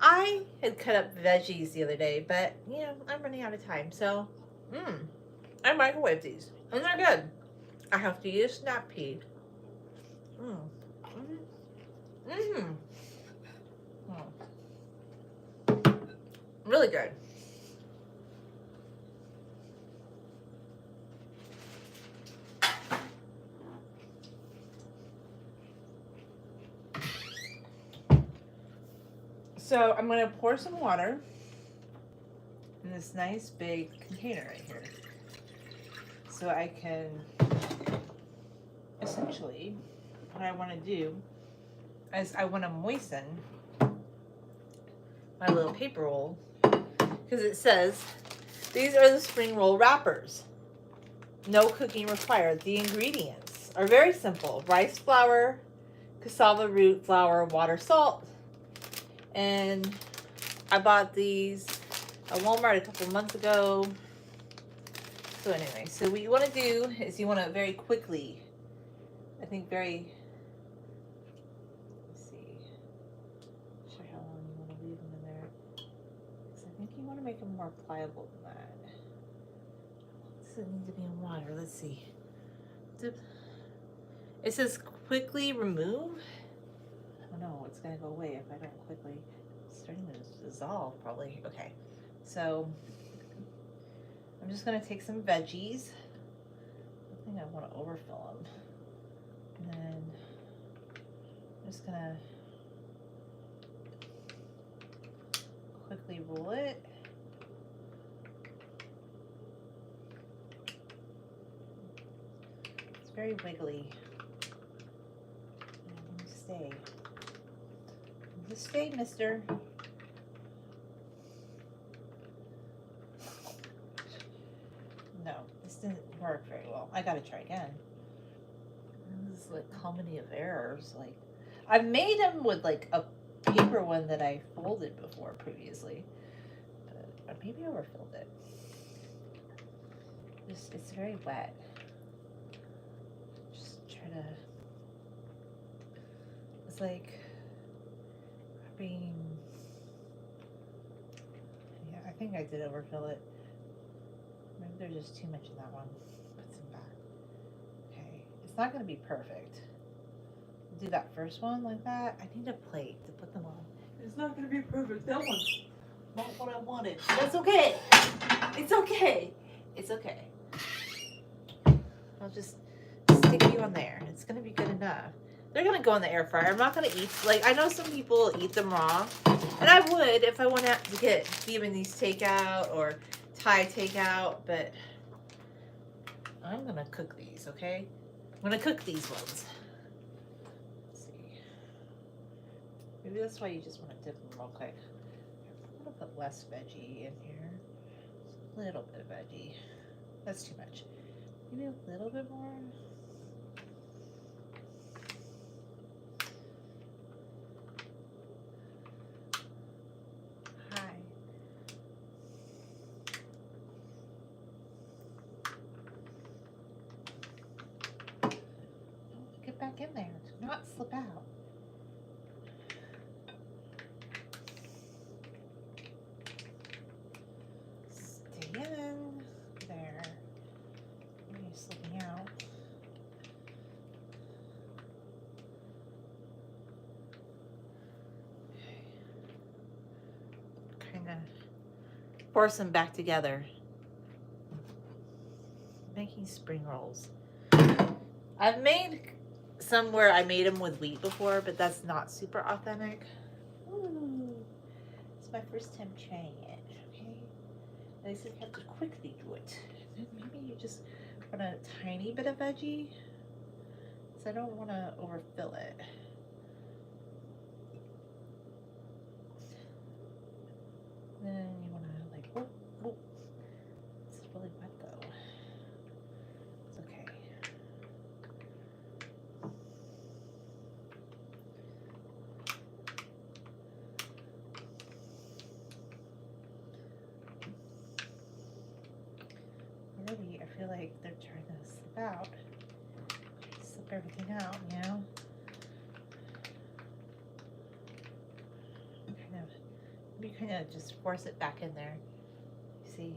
I had cut up veggies the other day, but you know, I'm running out of time. So, I microwave these. And they're good. I have to use snap pea. Mmm. Mmm. Really good. So I'm going to pour some water in this nice big container right here. So I can, essentially, what I want to do is I want to moisten my little paper roll, because it says these are the spring roll wrappers. No cooking required. The ingredients are very simple: rice flour, cassava root flour, water, salt. And I bought these at Walmart a couple months ago. So anyway, so what you want to do is you want to very quickly, I think very, let's see, show how long you want to leave them in there. Because I think you want to make them more pliable than that. Does it need to be in water? Let's see. It says quickly remove. I don't know, it's going to go away if I don't quickly. It's starting to dissolve probably. Okay, so I'm just going to take some veggies. I think I want to overfill them. And then I'm just going to quickly roll it. It's very wiggly. Stay. Just stay, mister. No, this didn't work very well. I gotta try again. This is like comedy of errors. Like, I've made them with like a paper one that I folded before previously, but maybe I overfilled it. It's very wet. Just try to. It's like being. Yeah, I think I did overfill it. Maybe there's just too much in that one. Put some back. Okay, it's not gonna be perfect. Do that first one like that. I need a plate to put them on. It's not gonna be perfect. That one's not what I wanted. That's okay. It's okay. It's okay. I'll just stick you on there. It's gonna be good enough. They're gonna go in the air fryer. I'm not gonna eat, like, I know some people eat them raw, and I would if I went out to get Vietnamese takeout or Thai takeout, but I'm gonna cook these, okay? I'm gonna cook these ones. Let's see. Maybe that's why you just want to dip them real quick. I'm gonna put less veggie in here. Just a little bit of veggie. That's too much. Maybe a little bit more. Back in there. Do not slip out. Stay in there. You're slipping out. Kind of force them back together. Making spring rolls. I've made some where I made them with wheat before, but that's not super authentic. Ooh, it's my first time trying it, okay? At least you have to quickly do it. And then maybe you just want a tiny bit of veggie, because I don't want to overfill it. Then you want to like, whoop, whoop. It's really wet though. It's okay. Already, I feel like they're trying to slip out. Slip everything out, you know? Kind of You kind of just force it back in there. See?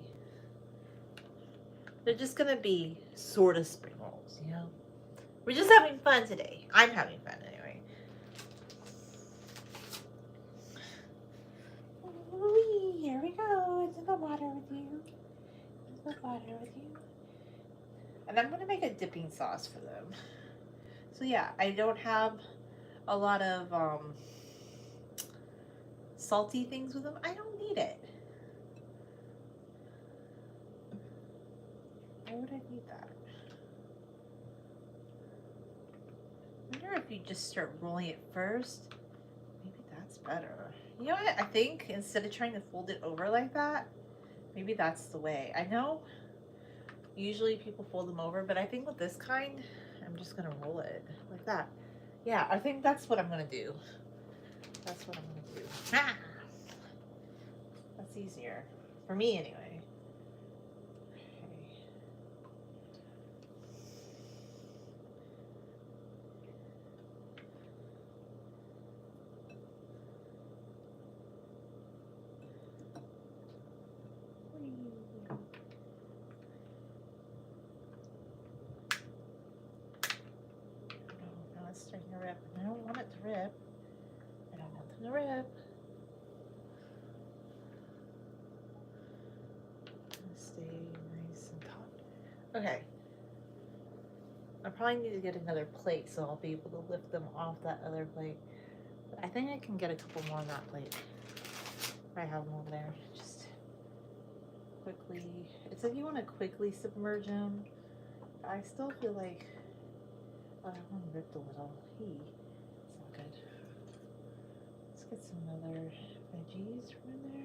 They're just gonna be sort of spring rolls, you know? We're just having fun today. I'm having fun anyway. Whee, here we go. It's in the water with you. It's in the water with you. And I'm gonna make a dipping sauce for them. So yeah, I don't have a lot of salty things with them. I don't need it. Why would I need that? I wonder if you just start rolling it first. Maybe that's better. You know what? I think instead of trying to fold it over like that, maybe that's the way. I know usually people fold them over, but I think with this kind, I'm just gonna roll it like that. Yeah, I think that's what I'm gonna do. That's what I'm gonna do. Ah! That's easier. For me anyway. Now it's starting to rip. I don't want it to rip. I don't want them to rip. Stay nice and taut. Okay. I probably need to get another plate so I'll be able to lift them off that other plate. But I think I can get a couple more on that plate. I have them over there. Just quickly. It's like you want to quickly submerge them. I still feel like, oh, that one ripped a little. It's not good. Let's get some other veggies from in there.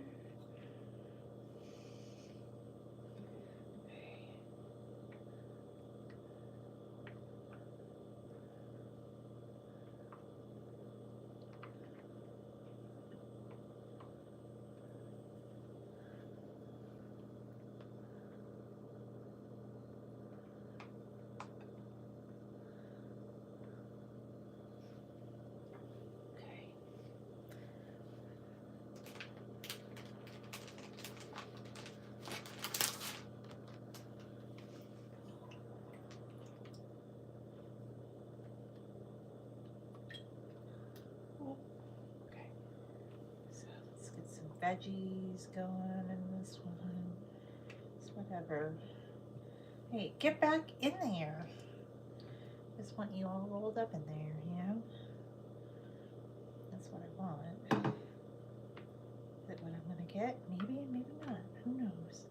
Veggies going in this one. It's whatever. Hey, get back in there. Just want you all rolled up in there, you know? That's what I want. Is it what I'm gonna get? Maybe, maybe not. Who knows?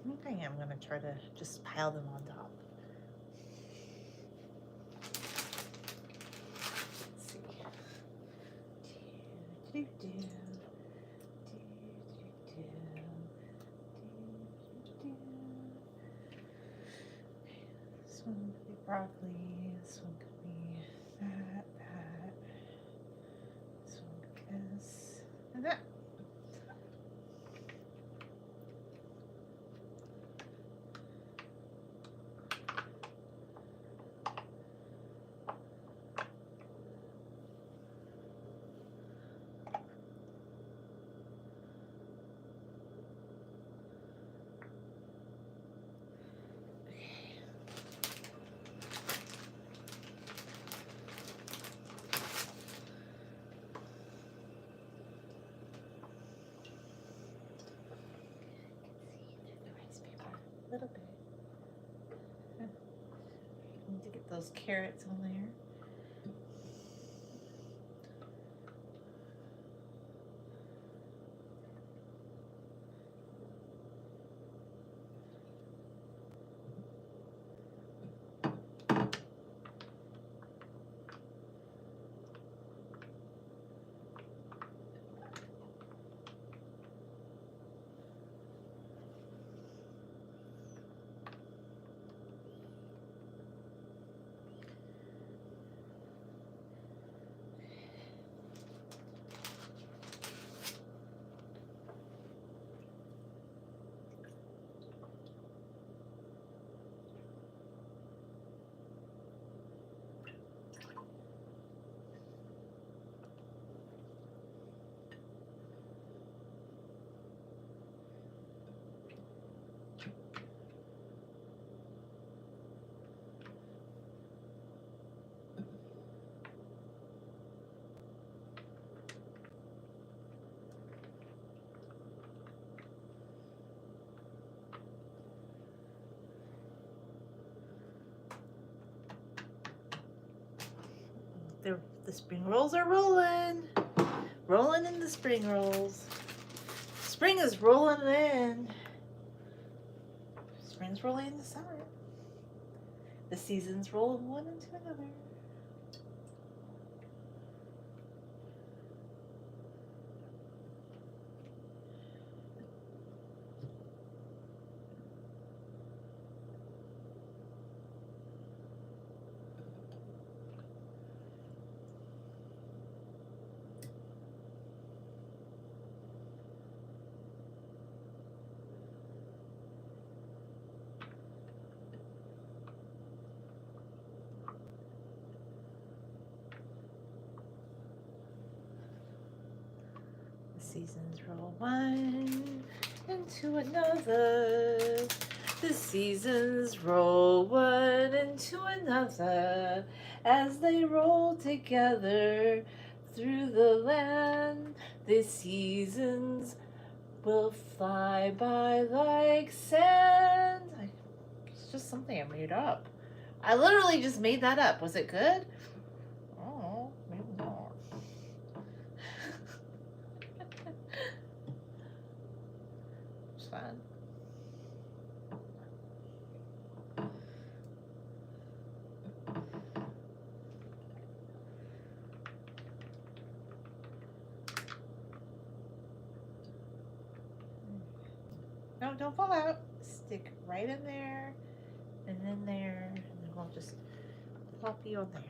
I think I am gonna try to just pile them on top. Let's see. This one could be broccoli. This one could be that. This one could be this and that. A little bit. Need to get those carrots on there. The spring rolls are rolling. Rolling in the spring rolls. Spring is rolling in. Spring's rolling into summer. The seasons roll one into another. Seasons roll one into another. The seasons roll one into another as they roll together through the land. The seasons will fly by like sand. It's just something I made up. I literally just made that up. Was it good? Oh, maybe not. It's fun. No, don't fall out. Stick right in there, and in there, and then we'll just plop you on there.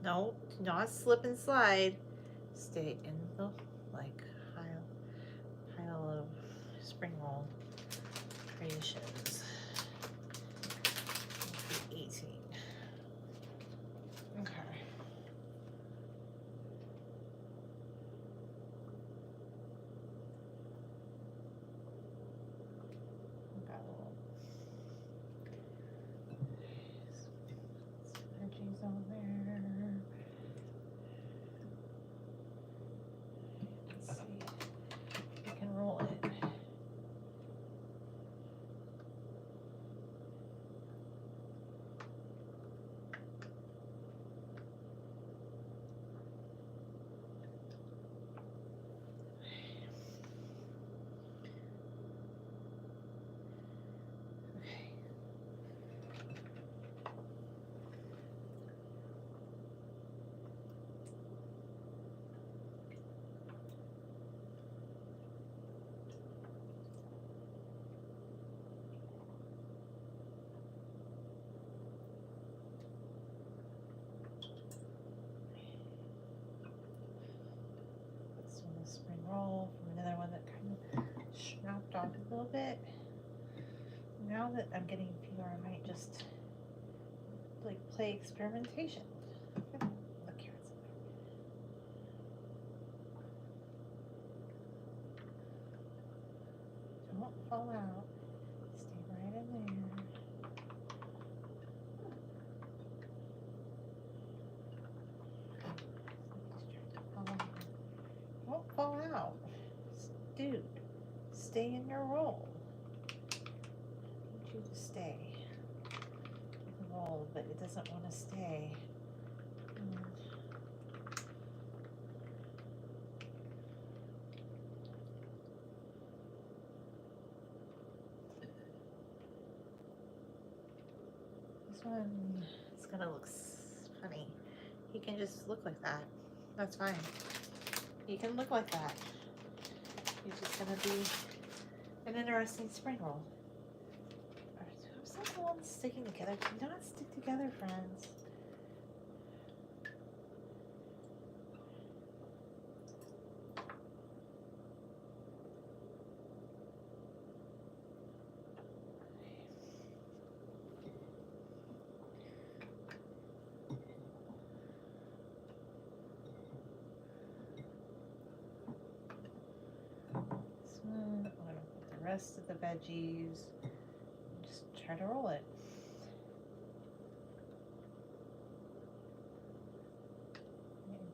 No, not slip and slide. Stay in the like pile of spring roll creations. 18. Okay. Got a little energies on there. Let's see. We can roll it. Now that I'm getting a fever, I might just like play experimentation. Look here, it's in there. Don't fall out. Stay right in there. Don't fall out. Dude, stay in your role. I need you to stay. Roll, but it doesn't want to stay. This one is gonna look funny. He can just look like that. That's fine. He can look like that. He's just gonna be an interesting spring roll. Some ones sticking together. Do not stick together, friends. This one, I'm gonna put the rest of the veggies. Just try to roll it.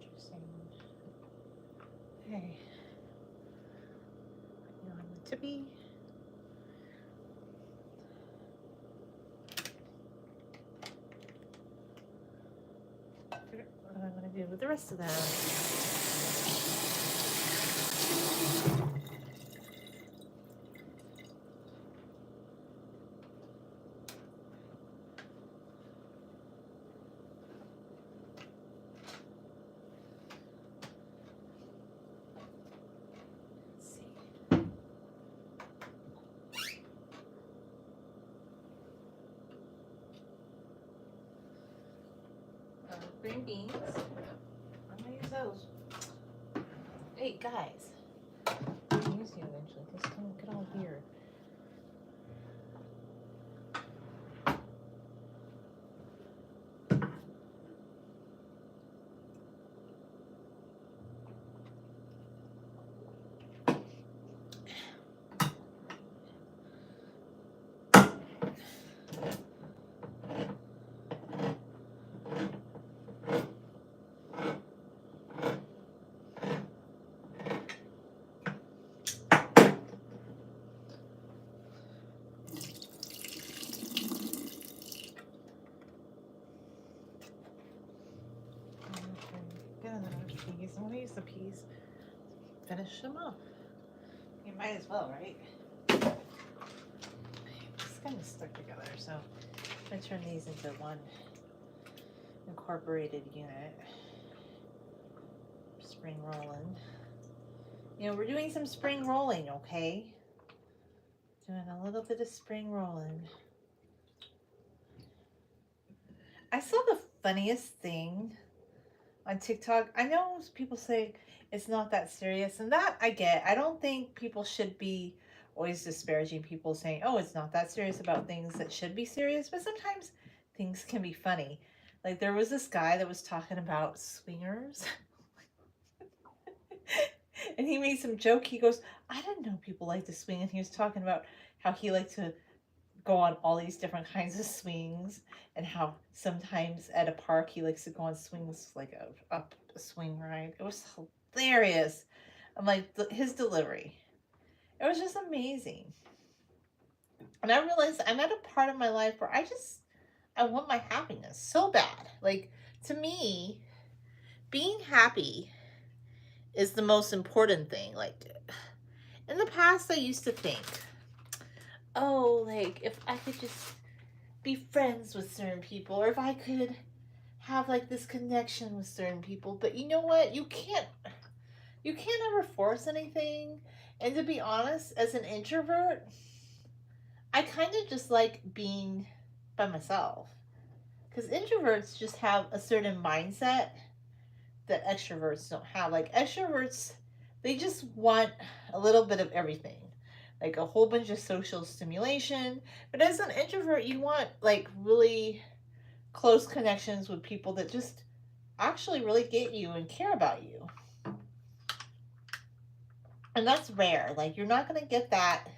Interesting. Okay. Put you on the tippy. Figure out what I'm gonna do with the rest of them. Green beans. I'm gonna use those. Hey guys, I'm gonna use you eventually. Just don't get all weird. I want to use the peas. Finish them off. You might as well, right? It's kind of stuck together, so I'm going to turn these into one incorporated unit. Spring rolling. You know, we're doing some spring rolling, okay? Doing a little bit of spring rolling. I saw the funniest thing on TikTok. I know people say it's not that serious, and that I get. I don't think people should be always disparaging people saying, oh, it's not that serious about things that should be serious, but sometimes things can be funny. Like there was this guy that was talking about swingers. And he made some joke. He goes, I didn't know people like to swing. And he was talking about how he liked to go on all these different kinds of swings, and how sometimes at a park he likes to go on swings, like up a swing ride. It was hilarious. I'm like, his delivery, it was just amazing. And I realized I'm at a part of my life where I want my happiness so bad. Like, to me, being happy is the most important thing. Like, in the past I used to think, oh, like, if I could just be friends with certain people, or if I could have like this connection with certain people. But you know what? You can't ever force anything. And to be honest, as an introvert, I kind of just like being by myself. Because introverts just have a certain mindset that extroverts don't have. Like extroverts, they just want a little bit of everything. like a whole bunch of social stimulation. But as an introvert, you want like really close connections with people that just actually really get you and care about you. And that's rare. Like you're not going to get that.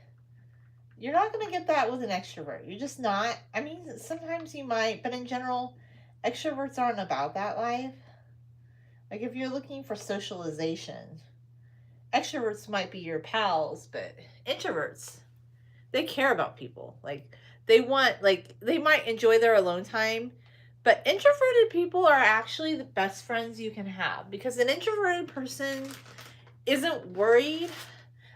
You're not going to get that with an extrovert. You're just not. I mean, sometimes you might, but in general, extroverts aren't about that life. Like if you're looking for socialization, extroverts might be your pals, but introverts, they care about people. Like they want, like they might enjoy their alone time, but introverted people are actually the best friends you can have, because an introverted person isn't worried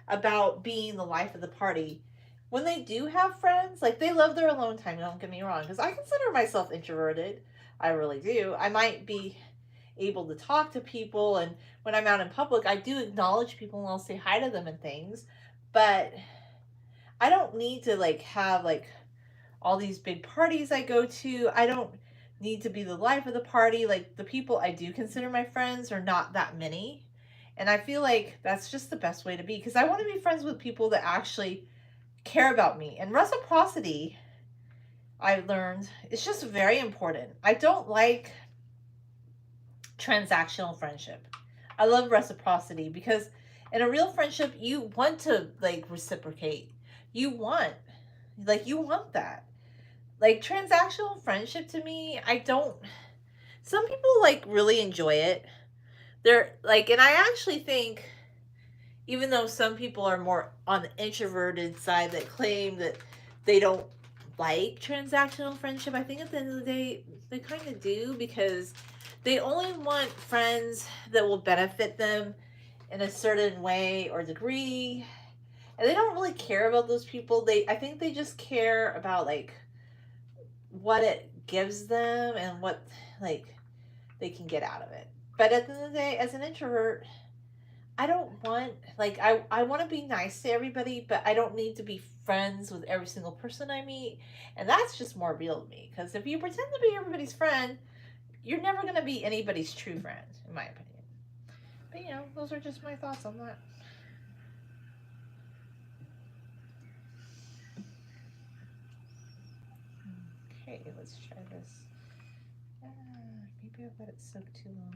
about being the life of the party. When they do have friends, like they love their alone time, don't get me wrong, because I consider myself introverted. I really do. I might be able to talk to people, and when I'm out in public I do acknowledge people and I'll say hi to them and things, but I don't need to like have like all these big parties I go to. I don't need to be the life of the party. Like the people I do consider my friends are not that many, and I feel like that's just the best way to be, because I want to be friends with people that actually care about me. And reciprocity, I learned, it's just very important. I don't like transactional friendship. I love reciprocity, because in a real friendship you want to like reciprocate. You want, like you want that. Like transactional friendship to me, I don't, some people like really enjoy it. They're like, and I actually think, even though some people are more on the introverted side that claim that they don't like transactional friendship, I think at the end of the day they kind of do, because they only want friends that will benefit them in a certain way or degree, and they don't really care about those people. They, I think they just care about like what it gives them and what like they can get out of it. But at the end of the day, as an introvert, I don't want, like I want to be nice to everybody, but I don't need to be friends with every single person I meet. And that's just more real to me, because if you pretend to be everybody's friend, you're never going to be anybody's true friend, in my opinion. But you know, those are just my thoughts on that. Okay, let's try this. Maybe I've let it soak too long.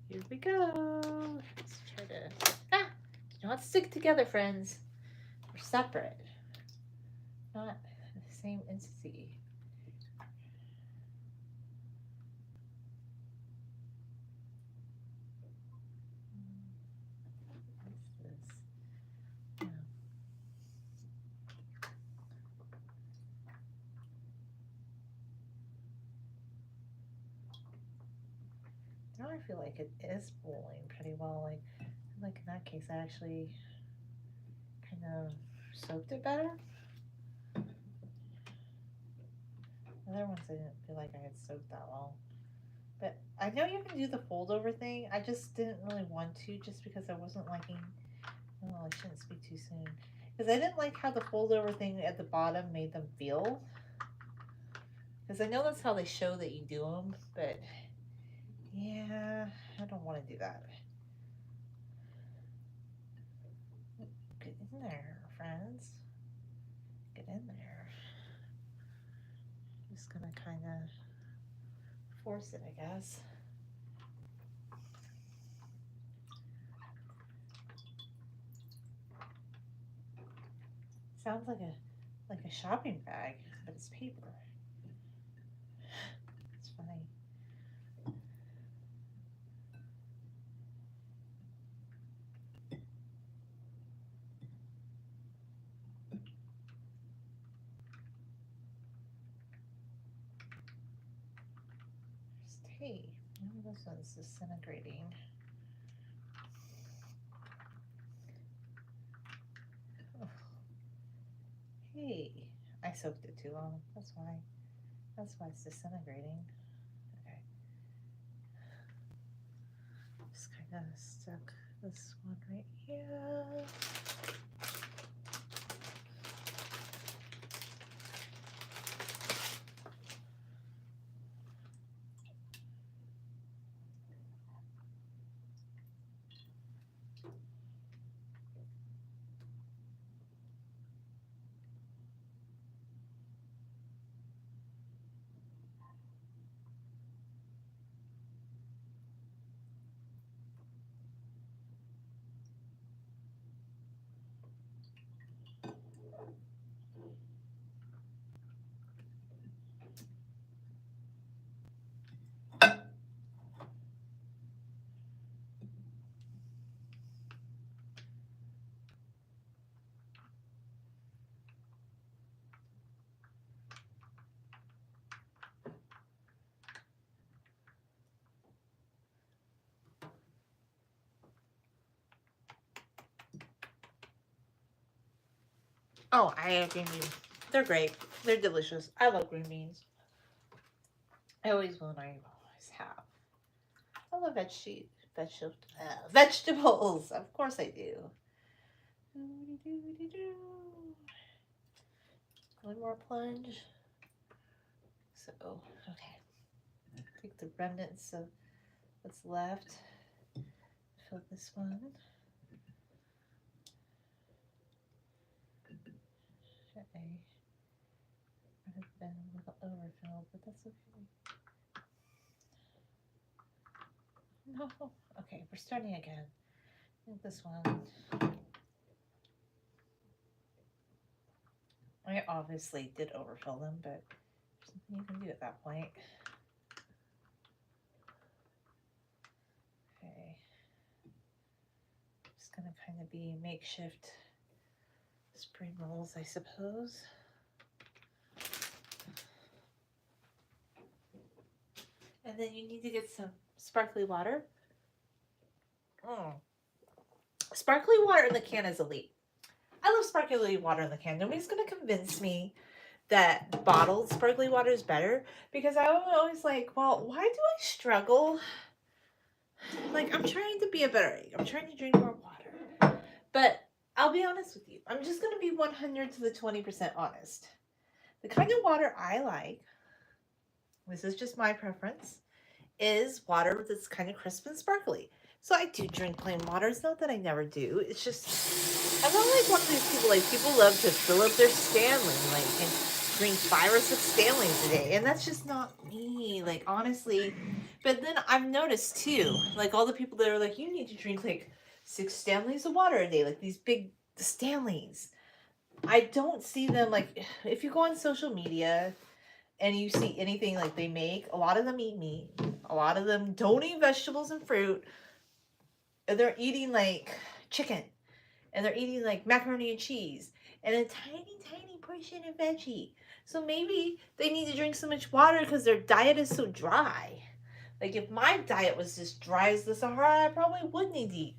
Here we go. Let's try to, do not stick together, friends. We're separate, not the same entity. What's this? Oh. Now I feel like it is boiling pretty well. Like in that case, I actually kind of soaked it better. The other ones I didn't feel like I had soaked that well. But I know you can do the fold over thing. I just didn't really want to, just because I wasn't liking, well, I shouldn't speak too soon. Because I didn't like how the fold over thing at the bottom made them feel. Because I know that's how they show that you do them, but yeah, I don't want to do that. Get in there, friends. Get in there. Just gonna kind of force it, I guess. Sounds like a shopping bag, but it's paper. It's funny. There's tea. Oh, this one's disintegrating. Oh. Hey, I soaked it too long. That's why. That's why it's disintegrating. Okay. Just kind of stuck this one right here. Oh, I have green beans. They're great. They're delicious. I love green beans. I always will and I always have. I love vegetables. Of course I do. One more plunge. So, okay. Take the remnants of what's left. Fill this one. Okay. Might have been a little overfilled, but that's okay. No. Okay, we're starting again. I think this one. I obviously did overfill them, but there's nothing you can do at that point. Okay. Just gonna kind of be makeshift spring rolls, I suppose. And then you need to get some sparkly water. Sparkly water in the can is elite. I love sparkly water in the can. Nobody's going to convince me that bottled sparkly water is better because I always like, well, why do I struggle? Like, I'm trying to be a better egg. I'm trying to drink more water. But I'll be honest with you. I'm just going to be 100 to the 20% honest. The kind of water I like, this is just my preference, is water that's kind of crisp and sparkly. So I do drink plain water. It's not that I never do. It's just I'm not like one of these people. Like people love to fill up their Stanley, like and drink 5 or 6 Stanleys a day, and that's just not me. Like honestly, but then I've noticed too, like all the people that are like, you need to drink like 6 Stanleys of water a day, like these big Stanleys. I don't see them like if you go on social media and you see anything like they make, a lot of them eat meat, a lot of them don't eat vegetables and fruit, and they're eating like chicken, and they're eating like macaroni and cheese, and a tiny portion of veggie. So maybe they need to drink so much water because their diet is so dry. Like if my diet was as dry as the Sahara, I probably would need to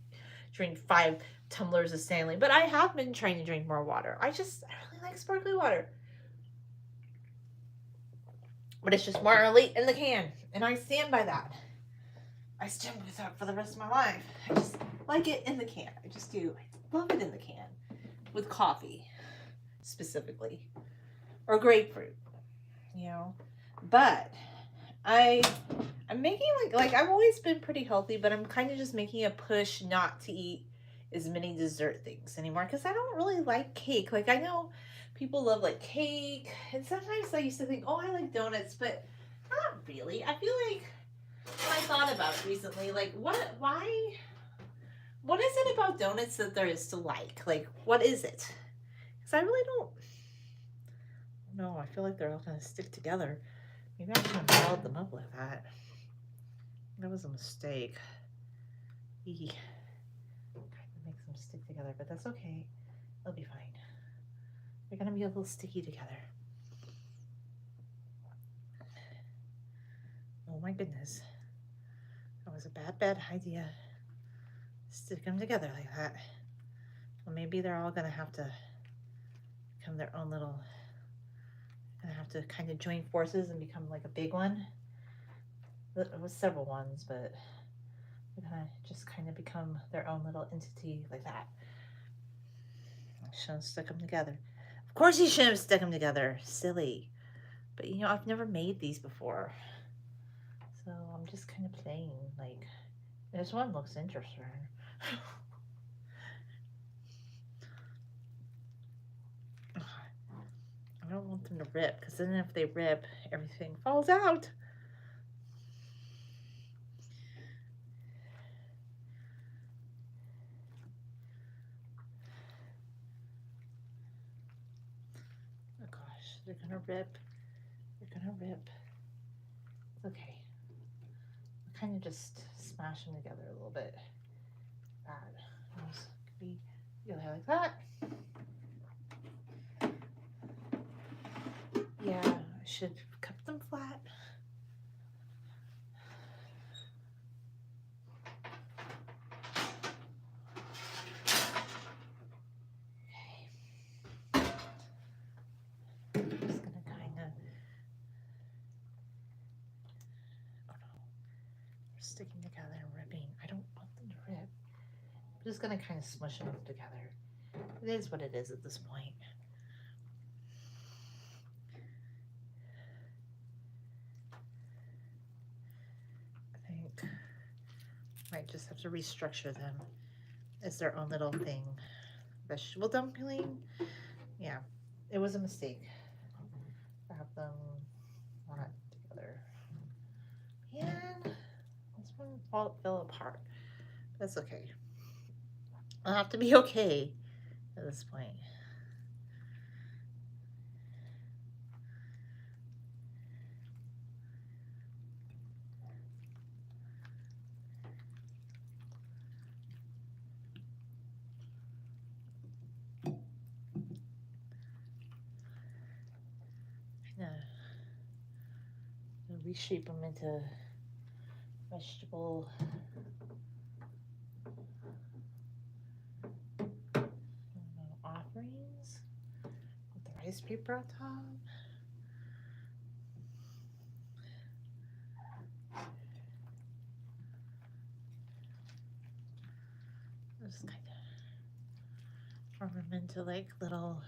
drink 5 tumblers of Stanley. But I have been trying to drink more water. I really like sparkly water. But it's just more elite in the can. And I stand by that. I stand by that for the rest of my life. I just like it in the can. I just do. I love it in the can. With coffee, specifically. Or grapefruit. You know? But I'm making like I've always been pretty healthy, but I'm kind of just making a push not to eat as many dessert things anymore because I don't really like cake. Like I know people love like cake, and sometimes I used to think, oh, I like donuts, but not really. I feel like when I thought about it recently, like what is it about donuts that there is to like? Like what is it? Because I really don't know. I feel like they're all gonna stick together. Maybe I shouldn't have followed them up like that. That was a mistake. Trying to make them stick together, but that's okay. They'll be fine. They're gonna be a little sticky together. Oh my goodness. That was a bad idea. Stick them together like that. Well, maybe they're all gonna have to become their own little gonna have to kind of join forces and become like a big one. It was several ones, but they're gonna just kind of become their own little entity like that. I shouldn't have stuck them together. Of course you shouldn't have stuck them together. Silly. But you know, I've never made these before. So I'm just kind of playing. Like, this one looks interesting. I don't want them to rip, because then if they rip, everything falls out. Oh gosh, they're gonna rip. They're gonna rip. It's okay. I'll kind of just smash them together a little bit. That could be like that. Yeah, I should cut them flat. Sticking together and ripping. I don't want them to rip. I'm just gonna kind of smush them together. It is what it is at this point. I think I might just have to restructure them as their own little thing. Vegetable dumpling. Yeah, it was a mistake. Have them not together. And this one fell apart. That's okay. I'll have to be okay at this point. Reshape them into vegetable offerings with the rice paper on top. Just kind of form them into like little,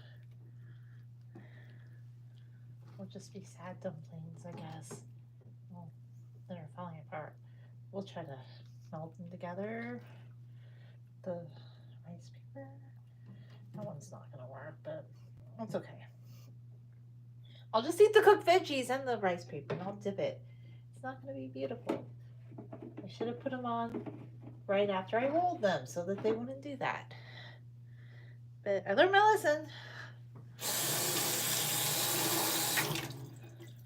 will just be sad dumplings, I guess. Well, that are falling apart. We'll try to melt them together. The rice paper. That one's not gonna work, but that's okay. I'll just eat the cooked veggies and the rice paper and I'll dip it. It's not gonna be beautiful. I should have put them on right after I rolled them so that they wouldn't do that. But I learned my lesson.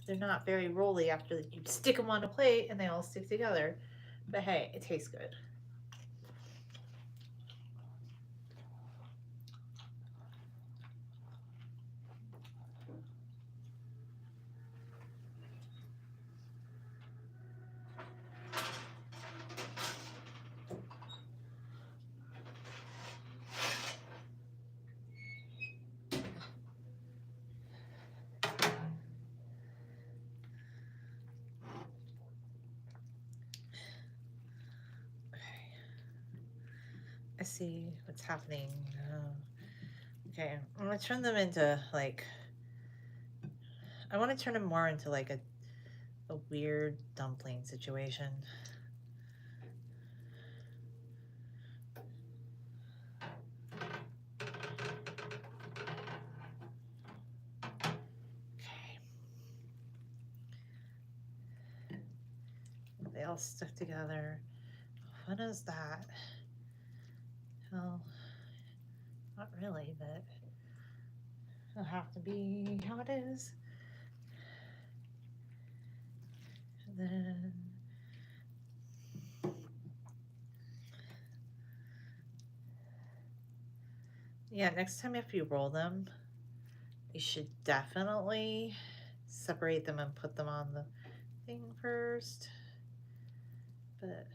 They're not very rolly after you stick them on a plate and they all stick together. But hey, it tastes good. I see what's happening. Okay, I'm gonna turn them into like, I want to turn them more into like a weird dumpling situation. Okay. They all stuck together. What is that? Well, not really, but it'll have to be how it is. And then yeah, next time if you roll them, you should definitely separate them and put them on the thing first. But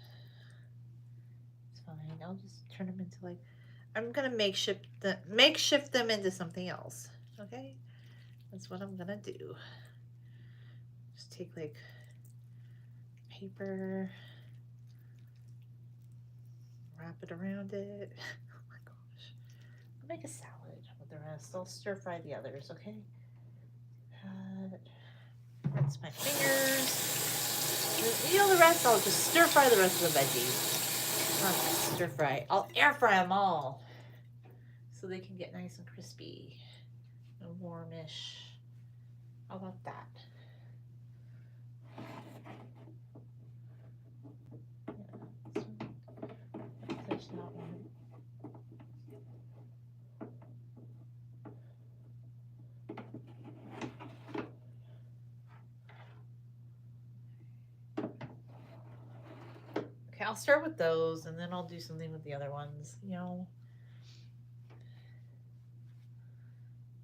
it's fine. I'll just turn them into like, I'm gonna makeshift them into something else. Okay. That's what I'm gonna do. Just take like paper, wrap it around it. Oh my gosh. I'll make a salad with the rest. I'll stir fry the others, okay? Rinse my fingers. You know, the rest, I'll just stir fry the rest of the veggies. Not just stir fry. I'll air fry them all so they can get nice and crispy and warmish. How about that? Yeah, touch that one. Okay, I'll start with those and then I'll do something with the other ones, you know.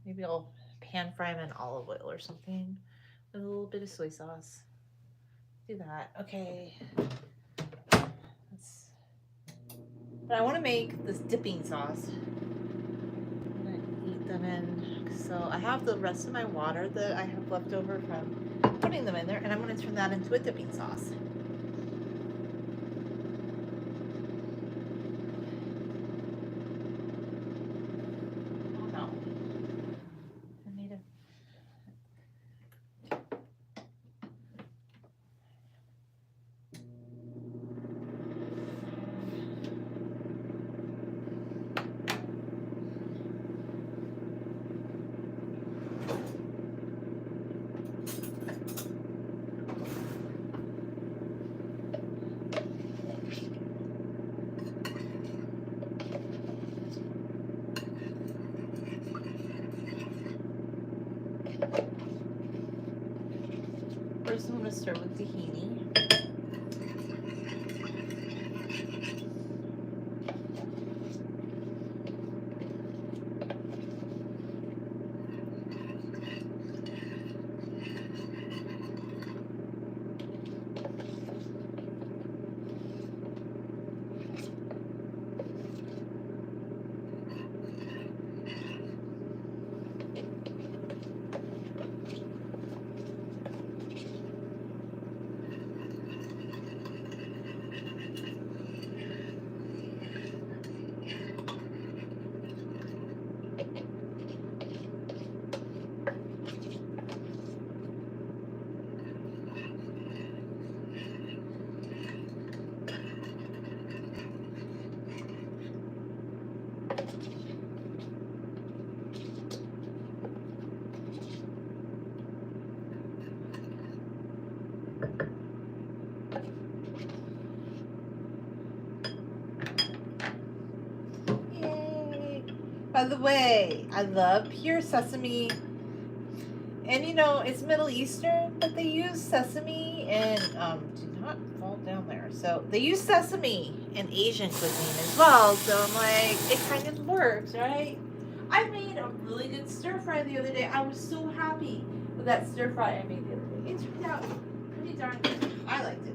Maybe I'll pan fry them in olive oil or something with a little bit of soy sauce. Do that. Okay. But I want to make this dipping sauce. I'm going to eat them in. So I have the rest of my water that I have left over from putting them in there, and I'm going to turn that into a dipping sauce. First, I'm going to start with tahini. By the way, I love pure sesame. And you know, it's Middle Eastern, but they use sesame and do not fall down there. So they use sesame in Asian cuisine as well. So I'm like, it kind of works, right? I made a really good stir fry the other day. I was so happy with that stir fry I made the other day. It turned out pretty darn good. I liked it.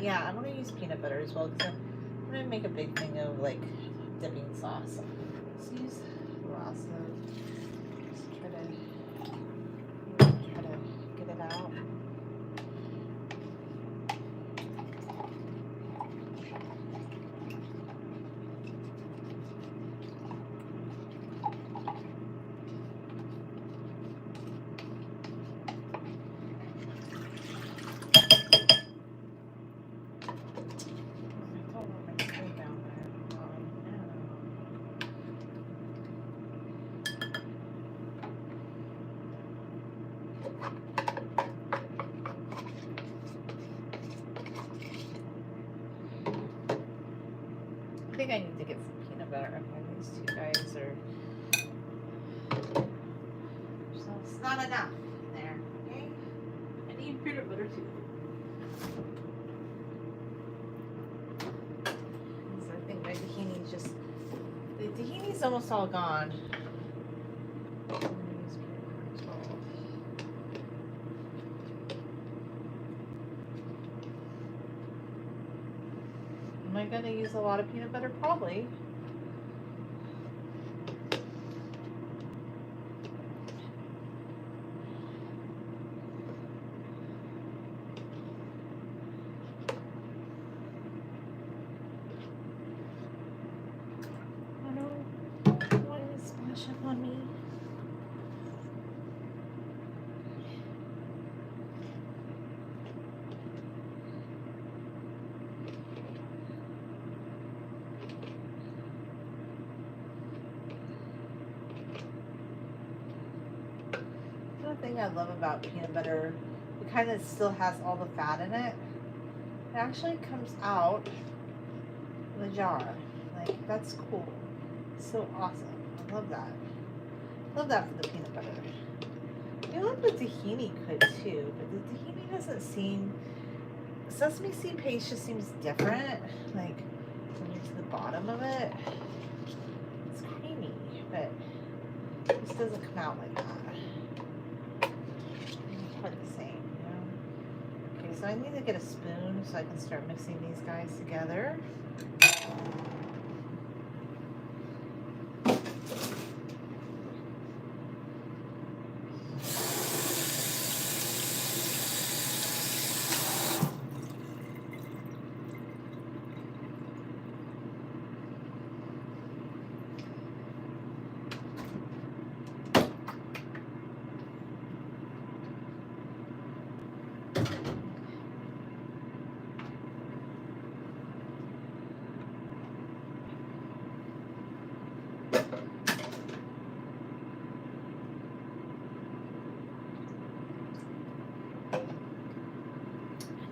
Yeah, I'm gonna use peanut butter as well because I'm gonna make a big thing of like dipping sauce. Let's use raw stuff. Just try to get it out. I think I need to get some peanut peanut butter. Okay, these two guys are. So it's not enough there. Okay. I need peanut butter too. So I think my tahini's just. The tahini's almost all gone. Am I going to use a lot of peanut butter? Probably. I don't want it to splash up on me. Thing I love about peanut butter, it kind of still has all the fat in it. It actually comes out of the jar. Like, that's cool. It's so awesome. I love that. Love that for the peanut butter. I love the tahini could too, but the tahini doesn't seem. Sesame seed paste just seems different. Like, when you're to the bottom of it, it's creamy, but this doesn't come out like that. Quite the same, you know. Okay, so I need to get a spoon so I can start mixing these guys together.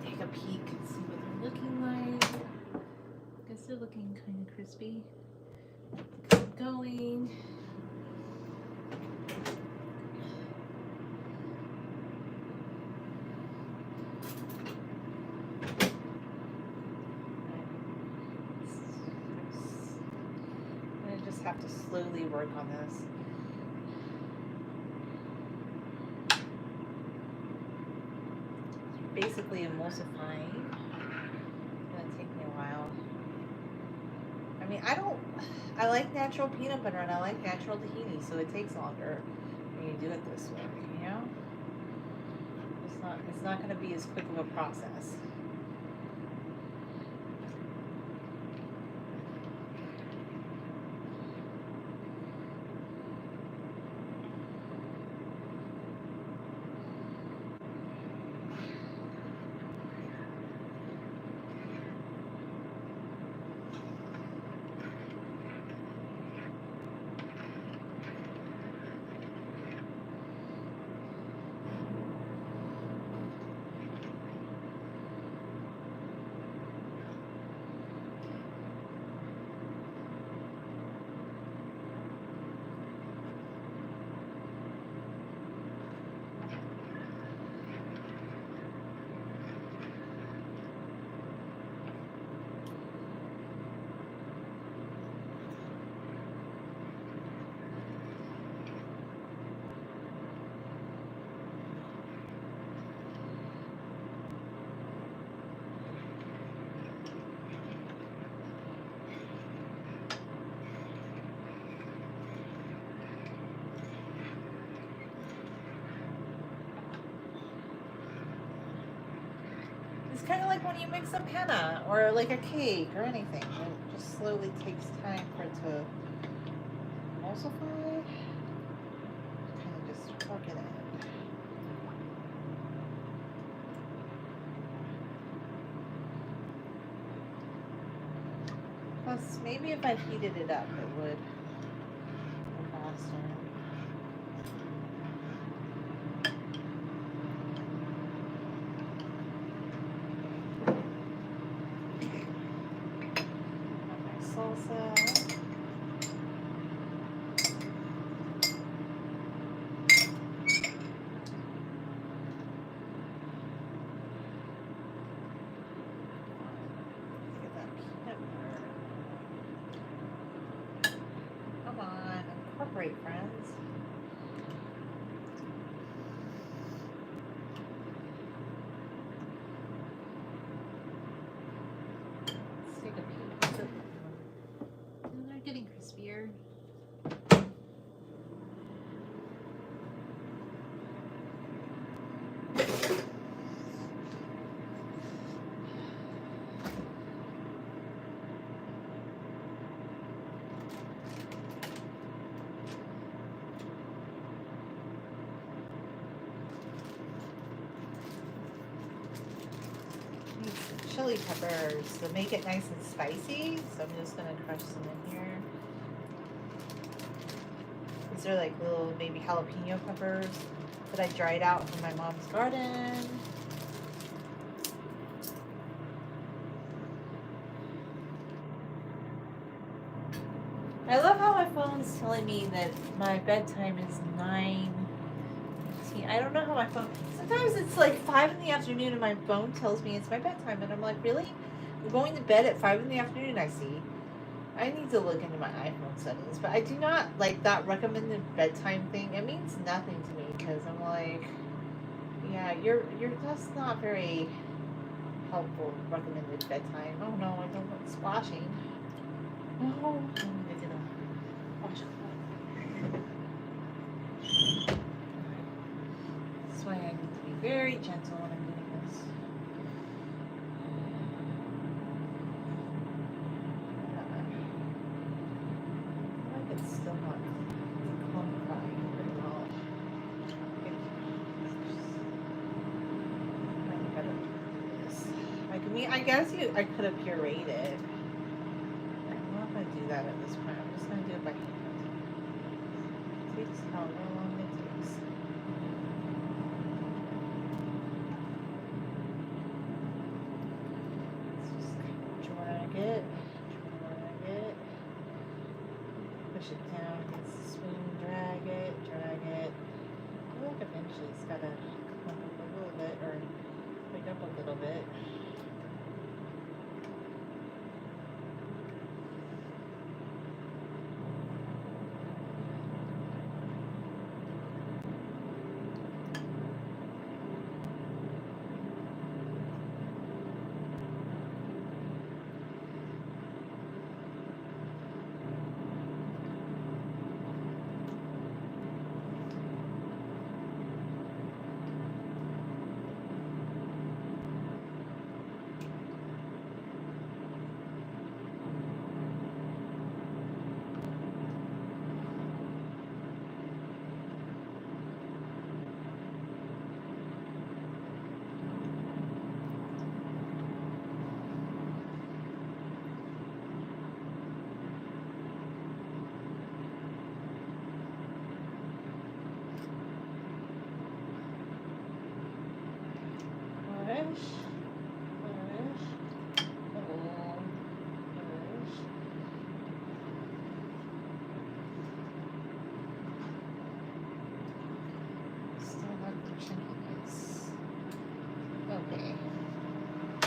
Take a peek and see what they're looking like. I guess they're looking kind of crispy. Keep going. I just have to slowly work on this. Basically emulsifying. It's gonna take me a while. I mean, I like natural peanut butter and I like natural tahini, so it takes longer when you do it this way, you know? It's not gonna be as quick of a process. It's kind of like when you mix a panna or like a cake or anything. It just slowly takes time for it to emulsify. Kind of just work it in. Plus, maybe if I heated it up, it would go faster. Salsa. great friends. Let's take a peek. They're getting crispier. Chili peppers to make it nice and spicy, so I'm just gonna crush some in here. These are like little baby jalapeno peppers that I dried out from my mom's garden. I love how my phone's telling me that my bedtime is 9:15. I don't know how my phone. Sometimes it's like 5 in the afternoon and my phone tells me it's my bedtime, and I'm like, really? I'm going to bed at 5 in the afternoon. I see. I need to look into my iPhone settings, but I do not like that recommended bedtime thing. It means nothing to me because I'm like, yeah, you're that's not very helpful recommended bedtime. Oh no, I don't want splashing. No, I'm gonna wash it. That's why I need to be very gentle when I'm doing this. I like it's still not clumpifying pretty well. I gotta do this. I guess I could have pureed it. I'm not gonna do that at this point. I'm just gonna do it by hand. It takes however long it takes. Let's just drag it, push it down against the spoon, drag it. I feel like eventually it's gotta clump up a little bit or wake up a little bit. Still not the chunkiness. Okay. I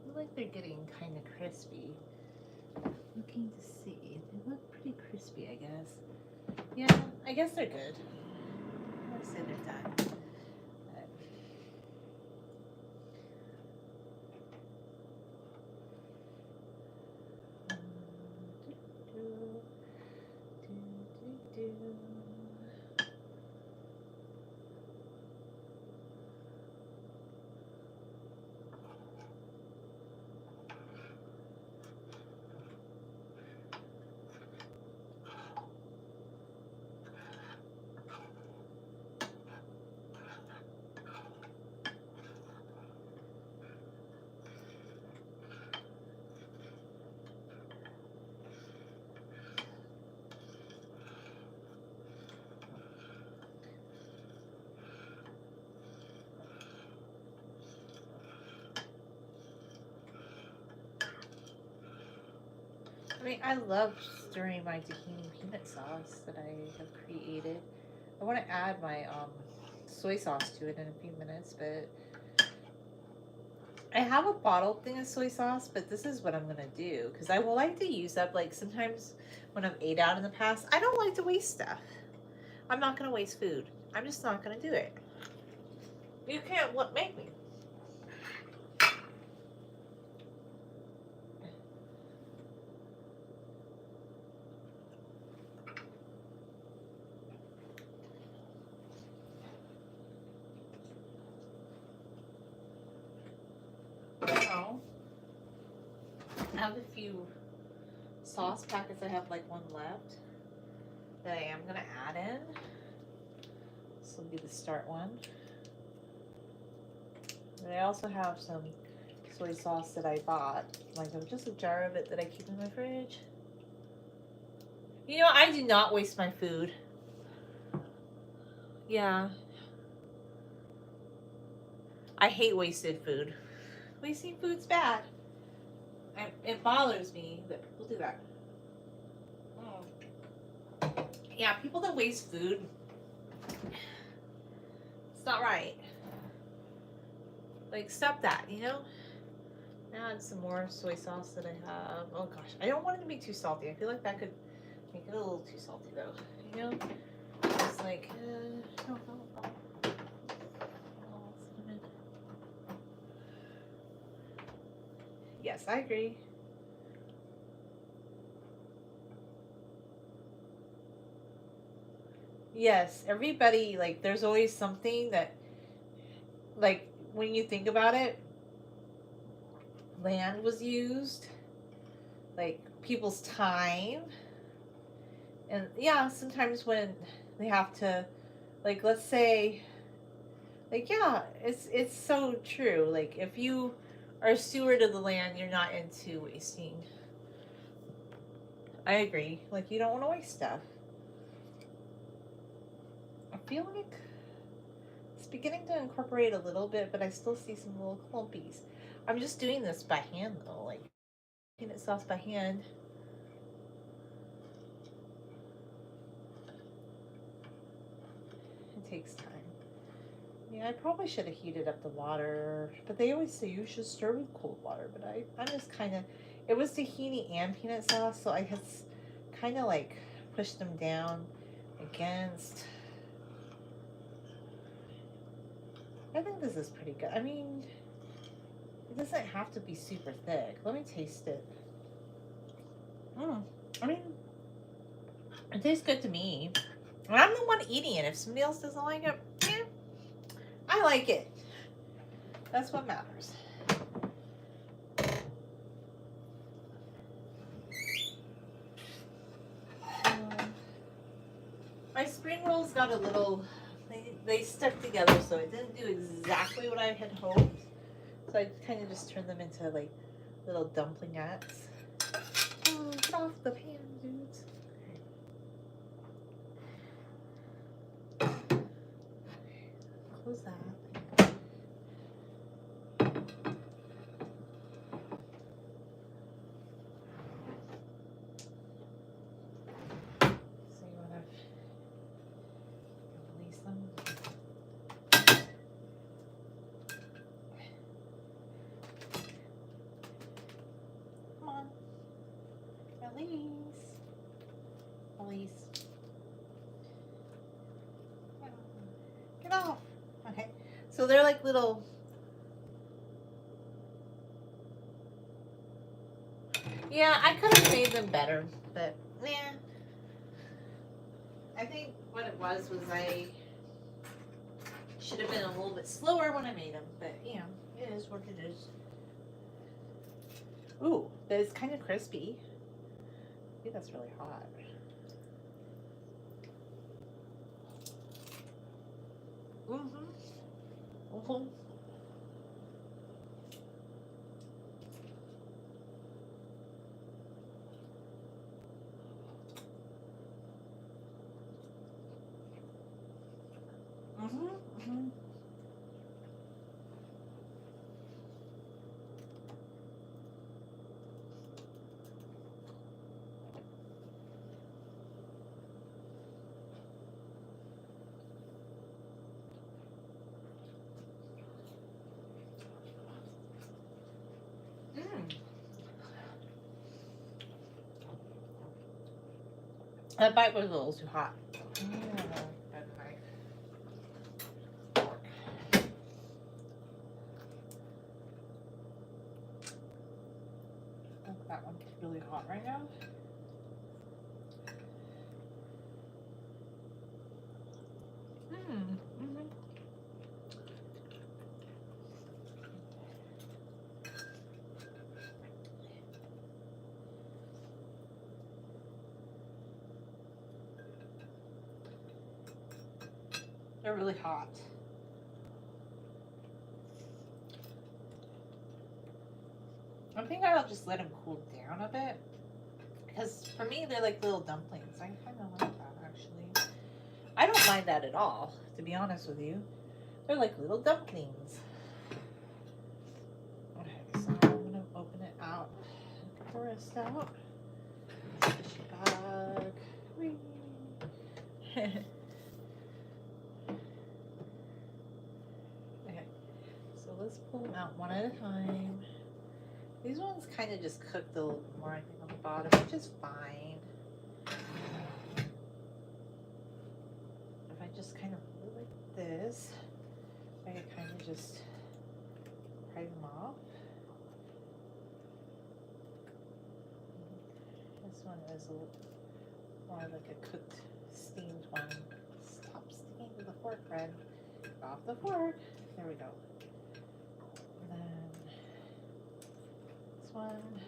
feel like they're getting kind of crispy. Looking to see. They look pretty crispy, I guess. Yeah, I guess they're good. Let's say they're done. I mean, I love stirring my tahini peanut sauce that I have created. I want to add my soy sauce to it in a few minutes, but I have a bottled thing of soy sauce, but this is what I'm gonna do because I will like to use up, like, sometimes when I've ate out in the past, I don't like to waste stuff. I'm not gonna waste food. I'm just not gonna do it. You can't make me. No. I have a few sauce packets. I have like one left that I am gonna add in. This will be the start one. And I also have some soy sauce that I bought, like just a jar of it that I keep in my fridge. You know, I do not waste my food. Yeah. I hate wasted food. Wasting food's bad. It bothers me that people do that. Yeah, people that waste food, it's not right. Like, stop that, you know? Add some more soy sauce that I have. Oh gosh, I don't want it to be too salty. I feel like that could make it a little too salty though. You know? It's like, yes, I agree. Yes, everybody, like, there's always something that, like, when you think about it, land was used, like, people's time. And yeah, sometimes when they have to, like, let's say, like, yeah, it's so true. Like, if you are a steward of the land, you're not into wasting. I agree. Like, you don't want to waste stuff. I feel like it's beginning to incorporate a little bit, but I still see some little clumpies. I'm just doing this by hand though, like peanut sauce by hand. It takes time. Yeah, I probably should have heated up the water, but they always say you should stir with cold water. But I'm just kind of, it was tahini and peanut sauce, so I just kind of like pushed them down against. I think this is pretty good. I mean, it doesn't have to be super thick. Let me taste it. I mean, it tastes good to me. And I'm the one eating it. If somebody else doesn't like it, yeah, I like it. That's what matters. My spring rolls got a little, they stuck together, so it didn't do exactly what I had hoped. So I kind of just turned them into like little dumplingettes. Oh, get off the pan, dudes. Close that. So you want to release them. Come on. Release. Release. Get off. Okay. So they're like little. Yeah, I could have made them better, but yeah. I think what it was I should have been a little bit slower when I made them, but you know, it is what it is. Ooh, that is kind of crispy. I think that's really hot. That bite was a little too hot. Better knife. Fork. I think that one's really hot right now. They're really hot. I think I'll just let them cool down a bit. Because for me, they're like little dumplings. I kind of like that, actually. I don't mind that at all, to be honest with you. They're like little dumplings. Okay, so I'm going to open it out. Get the rest out. Bag. Okay, so let's pull them out one at a time. These ones kind of just cooked a little more, I think, on the bottom, which is fine. If I just kind of hold it like this, I can kind of just pry them off. This one is a little more like a cooked, steamed one. Stop sticking to the fork, Fred. Off the fork. There we go. And then this one.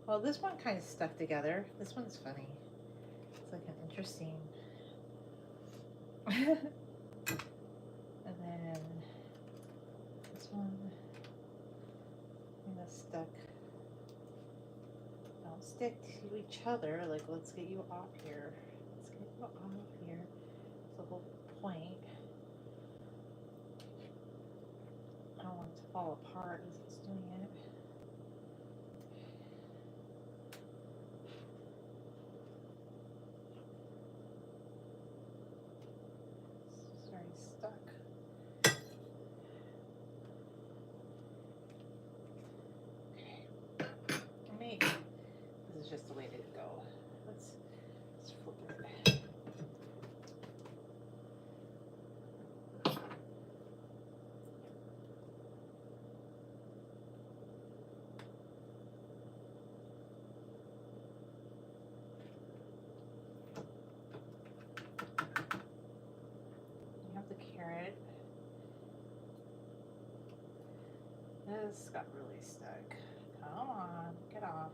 Well, this one kind of stuck together. This one's funny. It's like an interesting. And then this one kind of stuck. Don't stick to each other. Like, let's get you off here. Let's get you off here. It's the whole point. I don't want it to fall apart as it's doing it. It's already stuck. Okay. Maybe this is just the way to go. Let's flip it. Carrot. This got really stuck. Come on, get off.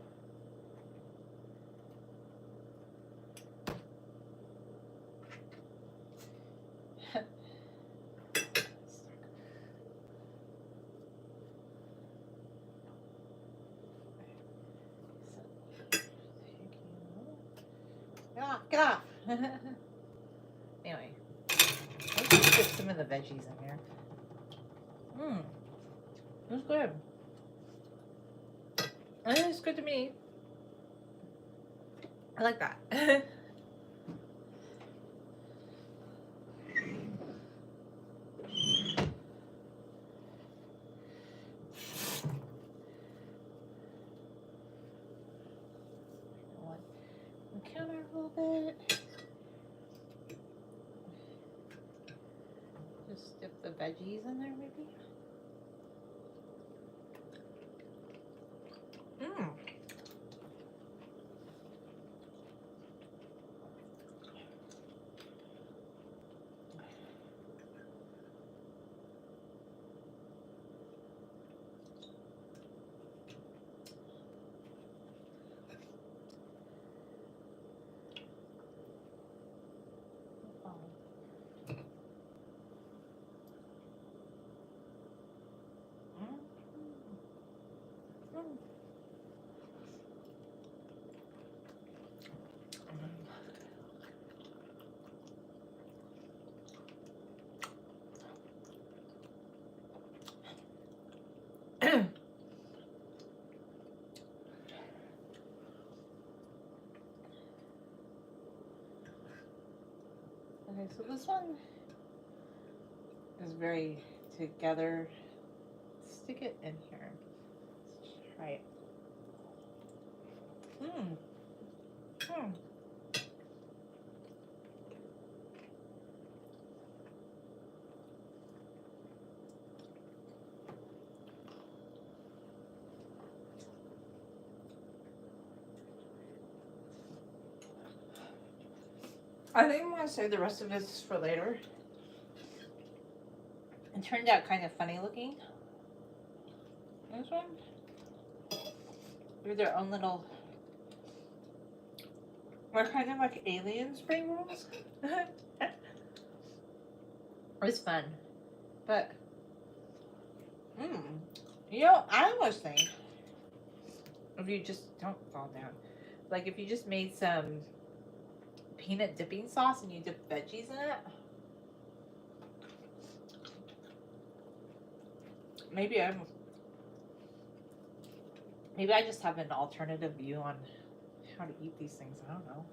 Get off, get off. Anyway. Let's get some of the veggies in here. That's good. It's good to me. I like that. Counter a little bit. Just dip the veggies in there, maybe. Okay, so this one is very together. Stick it in here. Let's try it. I think I'm gonna save the rest of this for later. It turned out kind of funny looking. This one, they're their own little. They're kind of like alien spring rolls. It was fun, but you know, I almost think if you just don't fall down, like if you just made some peanut dipping sauce and you dip veggies in it, maybe I just have an alternative view on how to eat these things. I don't know.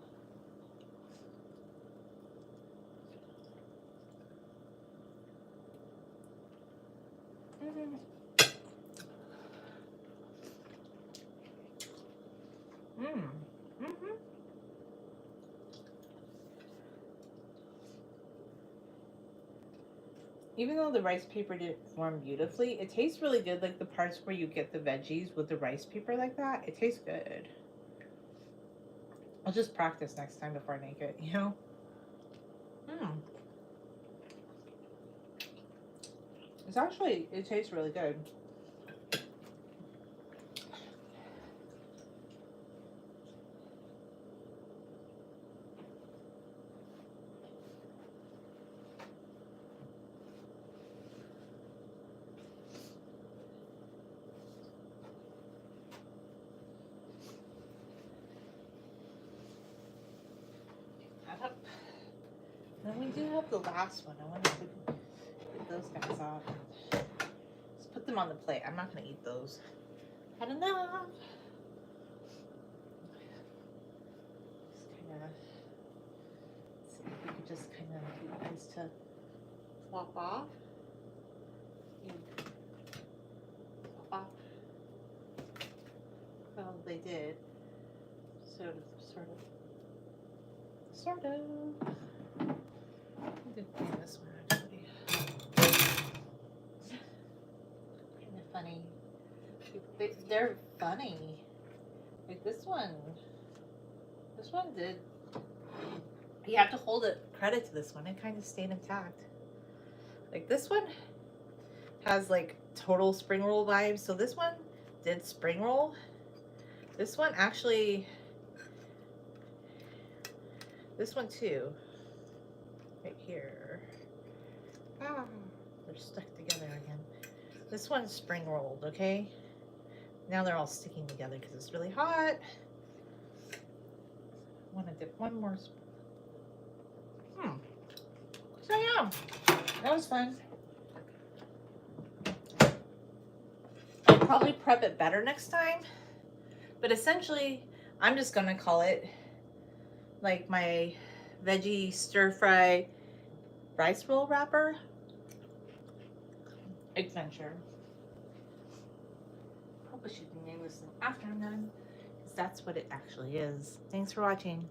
Even though the rice paper didn't form beautifully, it tastes really good. Like the parts where you get the veggies with the rice paper like that, it tastes good. I'll just practice next time before I make it, you know? It's actually, it tastes really good. Then we do have the last one. I want to get those guys off. Let's put them on the plate. I'm not going to eat those. Had enough. Just kind of see if we could just kind of get you guys to flop off. Flop off. Well, they did. Sort of. I did clean this one actually. Kind of funny. They're funny. Like this one did. You have to hold it credit to this one. It kind of stayed intact. Like this one has like total spring roll vibes. So this one did spring roll. This one actually. This one too. Right here. Ah, they're stuck together again. This one's spring rolled, okay? Now they're all sticking together because it's really hot. I want to dip one more. So yeah, that was fun. I'll probably prep it better next time. But essentially, I'm just going to call it like my veggie stir-fry rice roll wrapper adventure. Probably should name this thing after I'm done, because that's what it actually is. Thanks for watching.